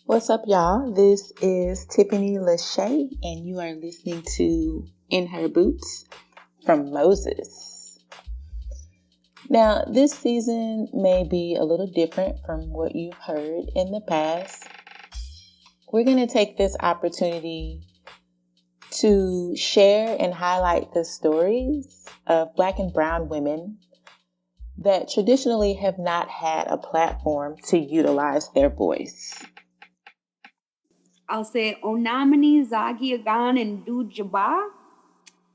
What's up, y'all? This is Tiffany LaShae, and you are listening to In Her Boots from Moses. Now, this season may be a little different from what you've heard in the past. We're going to take this opportunity to share and highlight the stories of Black and Brown women that traditionally have not had a platform to utilize their voice. I'll say Onamani, Zagiagan, and Dujaba.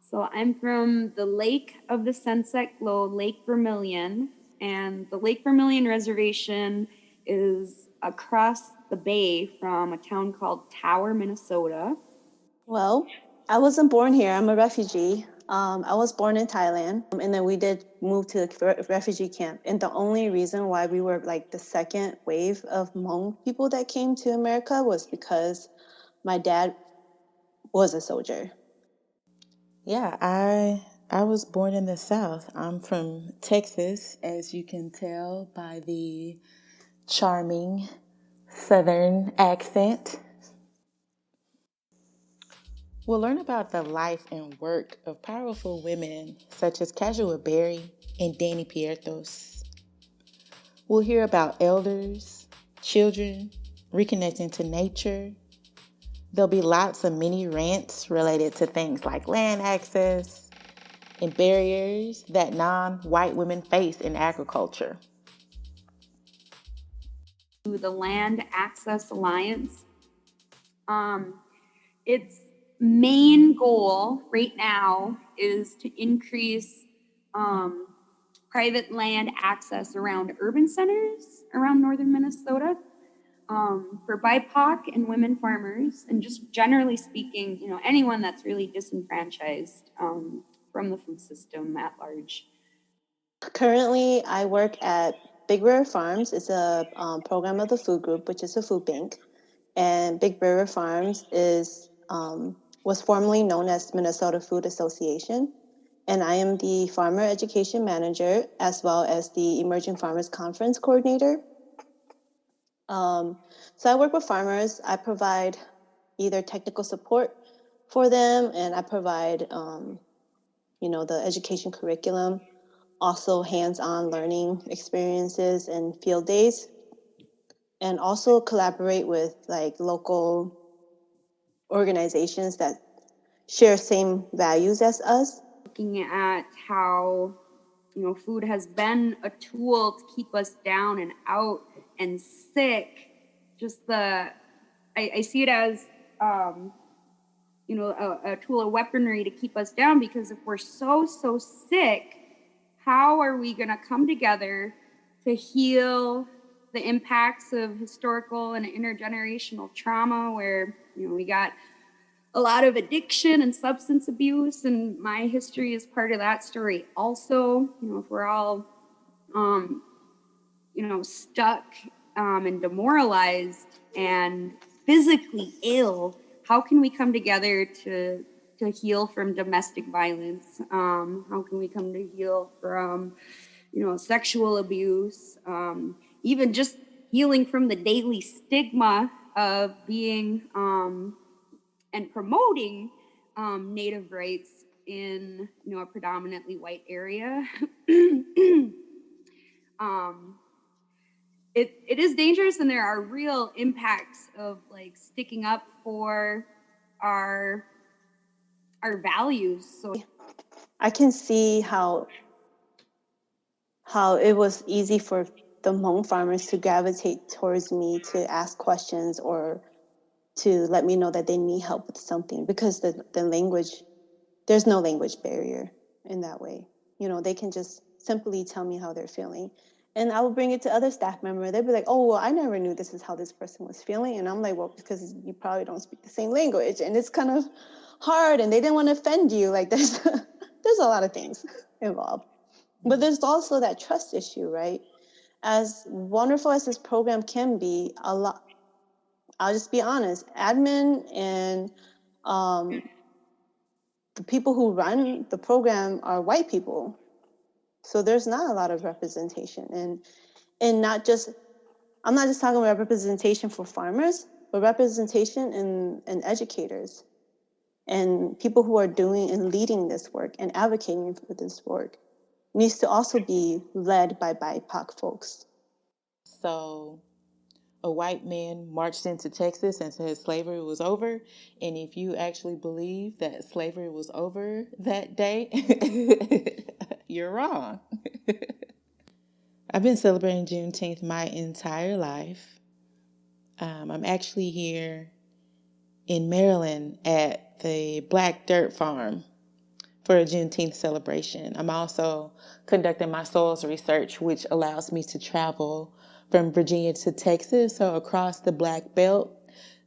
So I'm from the Lake of the Sunset Glow, Lake Vermilion. And the Lake Vermilion Reservation is across the bay from a town called Tower, Minnesota. Well, I wasn't born here. I'm a refugee. I was born in Thailand, and then we did move to a refugee camp. And the only reason why we were like the second wave of Hmong people that came to America was because my dad was a soldier. Yeah, I was born in the South. I'm from Texas, as you can tell by the charming Southern accent. We'll learn about the life and work of powerful women such as Casual Berry and Danny Piertos. We'll hear about elders, children, reconnecting to nature. There'll be lots of mini rants related to things like land access and barriers that non-white women face in agriculture. The Land Access Alliance. Its main goal right now is to increase private land access around urban centers around northern Minnesota for BIPOC and women farmers, and just generally speaking, anyone that's really disenfranchised from the food system at large. Currently, I work at Big River Farms. It's a program of the food group, which is a food bank. And Big River Farms was formerly known as Minnesota Food Association. And I am the Farmer Education Manager as well as the Emerging Farmers Conference Coordinator. So I work with farmers. I provide either technical support for them, and I provide, the education curriculum, also hands-on learning experiences and field days, and also collaborate with like local organizations that share same values as us. Looking at how food has been a tool to keep us down and out and sick. I see it as a tool of weaponry to keep us down, because if we're so sick, how are we going to come together to heal the impacts of historical and intergenerational trauma, where we got a lot of addiction and substance abuse, and my history is part of that story also. If we're all stuck and demoralized and physically ill, how can we come together to heal from domestic violence? How can we come to heal from sexual abuse, even just healing from the daily stigma of being and promoting Native rights in a predominantly white area. It is dangerous, and there are real impacts of like sticking up for our values. So I can see how it was easy for the Hmong farmers to gravitate towards me to ask questions or to let me know that they need help with something, because the language, there's no language barrier in that way. They can just simply tell me how they're feeling. And I would bring it to other staff members. They'd be like, oh, well, I never knew this is how this person was feeling. And I'm like, well, because you probably don't speak the same language. And it's kind of hard, and they didn't want to offend you. Like there's a lot of things involved. But there's also that trust issue, right? As wonderful as this program can be, I'll just be honest, admin and the people who run the program are white people. So there's not a lot of representation, and not just I'm not just talking about representation for farmers, but representation in educators and people who are doing and leading this work and advocating for this work needs to also be led by BIPOC folks. So a white man marched into Texas and said slavery was over. And if you actually believe that slavery was over that day, you're wrong. I've been celebrating Juneteenth my entire life. I'm actually here in Maryland at the Black Dirt Farm for a Juneteenth celebration. I'm also conducting my soils research, which allows me to travel from Virginia to Texas, so across the Black Belt,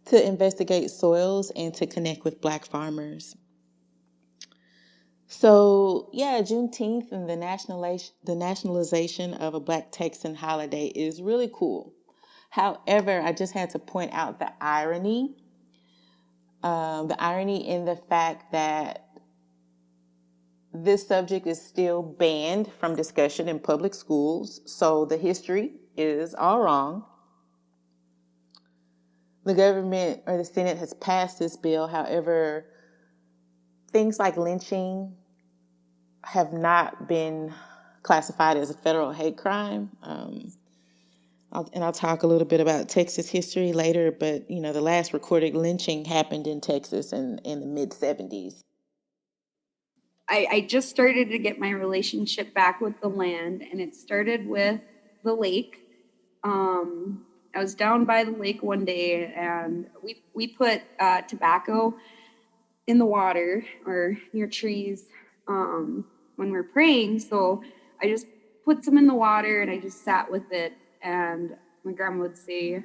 to investigate soils and to connect with Black farmers. So yeah, Juneteenth and the nationalization of a Black Texan holiday is really cool. However, I just had to point out the irony in the fact that this subject is still banned from discussion in public schools, so the history is all wrong. The government or the Senate has passed this bill. However, things like lynching have not been classified as a federal hate crime. I'll talk a little bit about Texas history later, but the last recorded lynching happened in Texas in the mid-70s. I just started to get my relationship back with the land, and it started with the lake. I was down by the lake one day, and we put tobacco in the water or near trees when we're praying. So I just put some in the water, and I just sat with it. And my grandma would say,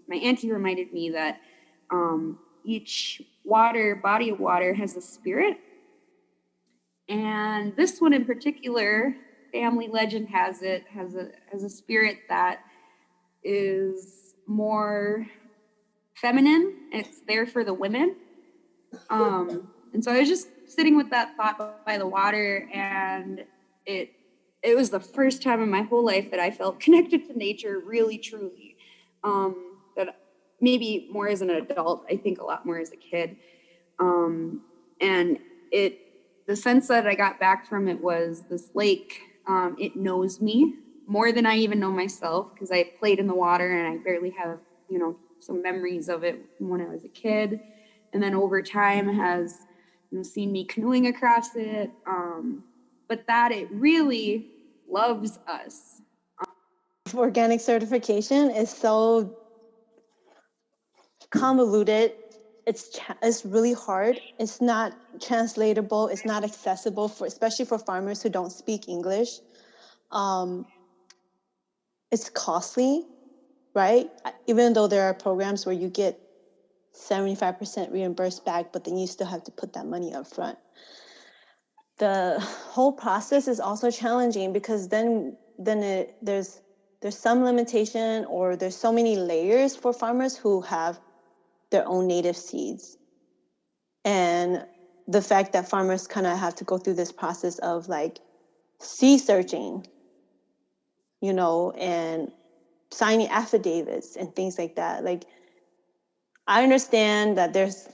my auntie reminded me that each body of water has a spirit. And this one in particular, family legend has a spirit that is more feminine. It's there for the women. And so I was just sitting with that thought by the water, and it was the first time in my whole life that I felt connected to nature really, truly. That maybe more as an adult, I think a lot more as a kid. And the sense that I got back from it was this lake, it knows me more than I even know myself, because I played in the water and I barely have, some memories of it when I was a kid. And then over time has, seen me canoeing across it. But that it really loves us. Organic certification is so convoluted. It's really hard. It's not translatable. It's not accessible especially for farmers who don't speak English. It's costly, right? Even though there are programs where you get 75% reimbursed back, but then you still have to put that money up front. The whole process is also challenging because then there's some limitation, or there's so many layers for farmers who have their own native seeds. And the fact that farmers kind of have to go through this process of like seed searching, and signing affidavits and things like that. Like, I understand that there's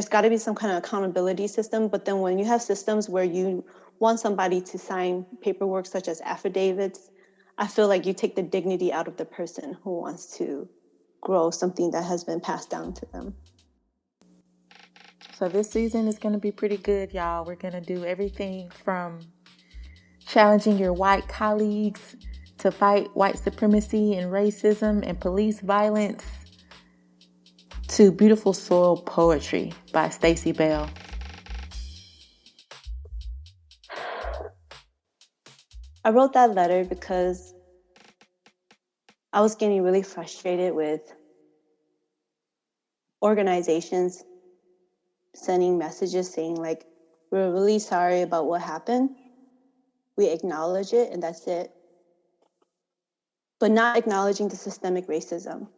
got to be some kind of accountability system, but then when you have systems where you want somebody to sign paperwork such as affidavits, I feel like you take the dignity out of the person who wants to grow something that has been passed down to them. So this season is going to be pretty good, y'all. We're going to do everything from challenging your white colleagues to fight white supremacy and racism and police violence, to beautiful soil poetry by Stacey Bell. I wrote that letter because I was getting really frustrated with organizations sending messages saying like, we're really sorry about what happened. We acknowledge it and that's it. But not acknowledging the systemic racism.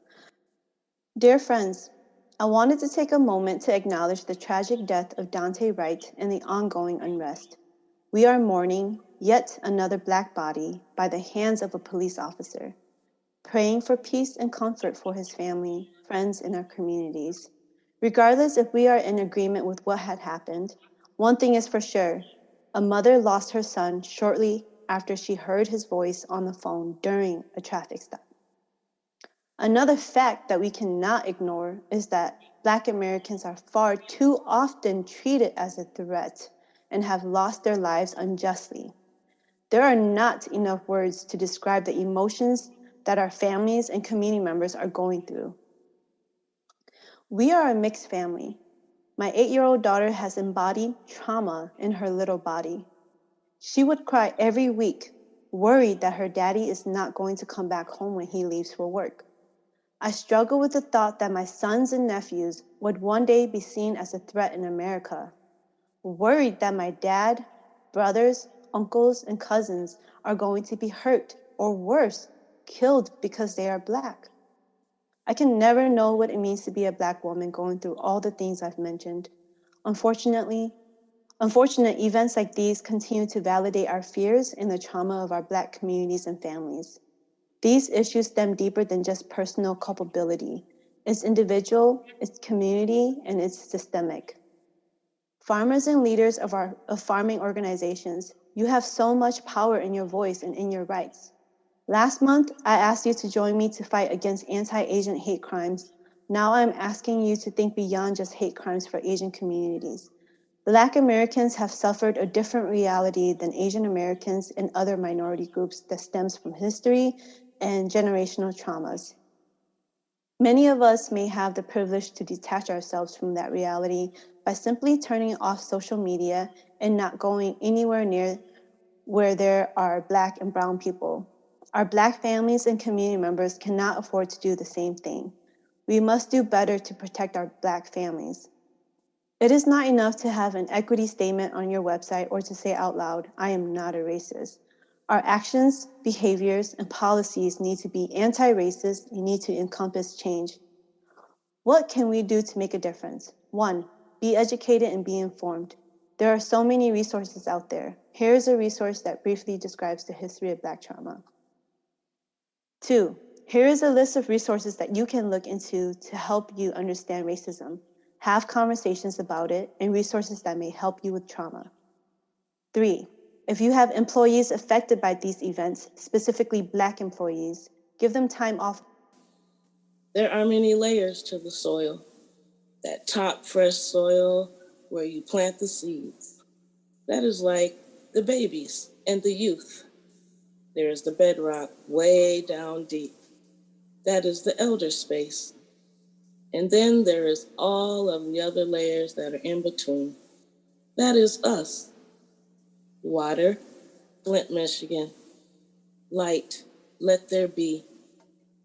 Dear friends, I wanted to take a moment to acknowledge the tragic death of Dante Wright and the ongoing unrest. We are mourning yet another Black body by the hands of a police officer. praying for peace and comfort for his family, friends, and our communities. Regardless if we are in agreement with what had happened, one thing is for sure: a mother lost her son shortly after she heard his voice on the phone during a traffic stop. Another fact that we cannot ignore is that Black Americans are far too often treated as a threat and have lost their lives unjustly. There are not enough words to describe the emotions that our families and community members are going through. We are a mixed family. My 8-year-old daughter has embodied trauma in her little body. She would cry every week, worried that her daddy is not going to come back home when he leaves for work. I struggle with the thought that my sons and nephews would one day be seen as a threat in America, worried that my dad, brothers, uncles, and cousins are going to be hurt or worse, killed because they are Black. I can never know what it means to be a Black woman going through all the things I've mentioned. Unfortunate events like these continue to validate our fears and the trauma of our Black communities and families. These issues stem deeper than just personal culpability. It's individual, it's community, and it's systemic. Farmers and leaders of farming organizations, you have so much power in your voice and in your rights. Last month, I asked you to join me to fight against anti-Asian hate crimes. Now I'm asking you to think beyond just hate crimes for Asian communities. Black Americans have suffered a different reality than Asian Americans and other minority groups that stems from history and generational traumas. Many of us may have the privilege to detach ourselves from that reality by simply turning off social media and not going anywhere near where there are Black and brown people. Our Black families and community members cannot afford to do the same thing. We must do better to protect our Black families. It is not enough to have an equity statement on your website or to say out loud, I am not a racist. Our actions, behaviors, and policies need to be anti-racist and need to encompass change. What can we do to make a difference? 1, be educated and be informed. There are so many resources out there. Here is a resource that briefly describes the history of Black trauma. 2, here is a list of resources that you can look into to help you understand racism, have conversations about it, and resources that may help you with trauma. 3, if you have employees affected by these events, specifically Black employees, give them time off. There are many layers to the soil. That top fresh soil where you plant the seeds. That is like the babies and the youth. There is the bedrock way down deep. That is the elder space. And then there is all of the other layers that are in between. That is us. Water, Flint, Michigan. Light, let there be.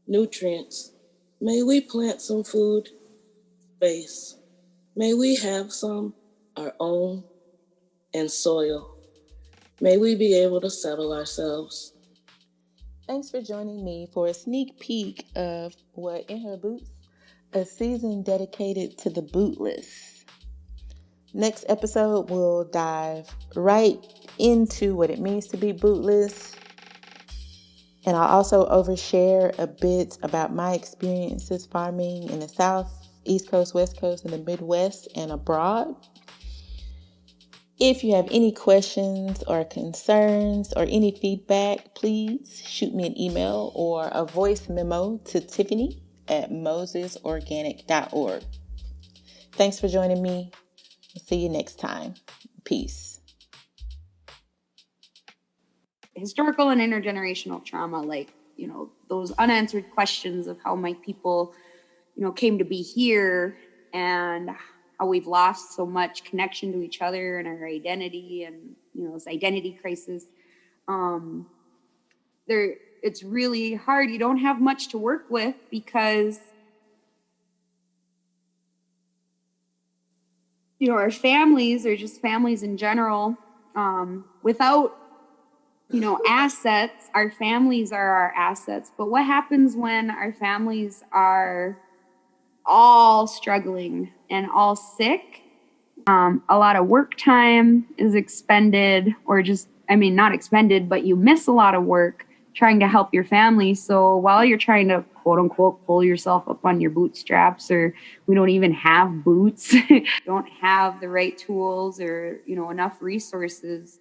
Nutrients, may we plant some food. Space, may we have some, our own, and soil. May we be able to settle ourselves. Thanks for joining me for a sneak peek of what In Her Boots, a season dedicated to the bootless. Next episode, we'll dive right into what it means to be bootless. And I'll also overshare a bit about my experiences farming in the South, East Coast, West Coast, and the Midwest and abroad. If you have any questions or concerns or any feedback, please shoot me an email or a voice memo to Tiffany at mosesorganic.org. Thanks for joining me. I'll see you next time. Peace. Historical and intergenerational trauma, like, those unanswered questions of how my people, came to be here and how we've lost so much connection to each other and our identity and, this identity crisis. It's really hard. You don't have much to work with because, our families are just families in general. Without, assets, our families are our assets. But what happens when our families are all struggling and all sick? A lot of work time is expended, or not expended, but you miss a lot of work trying to help your family. So while you're trying to quote unquote pull yourself up on your bootstraps, or we don't even have boots, don't have the right tools or, enough resources,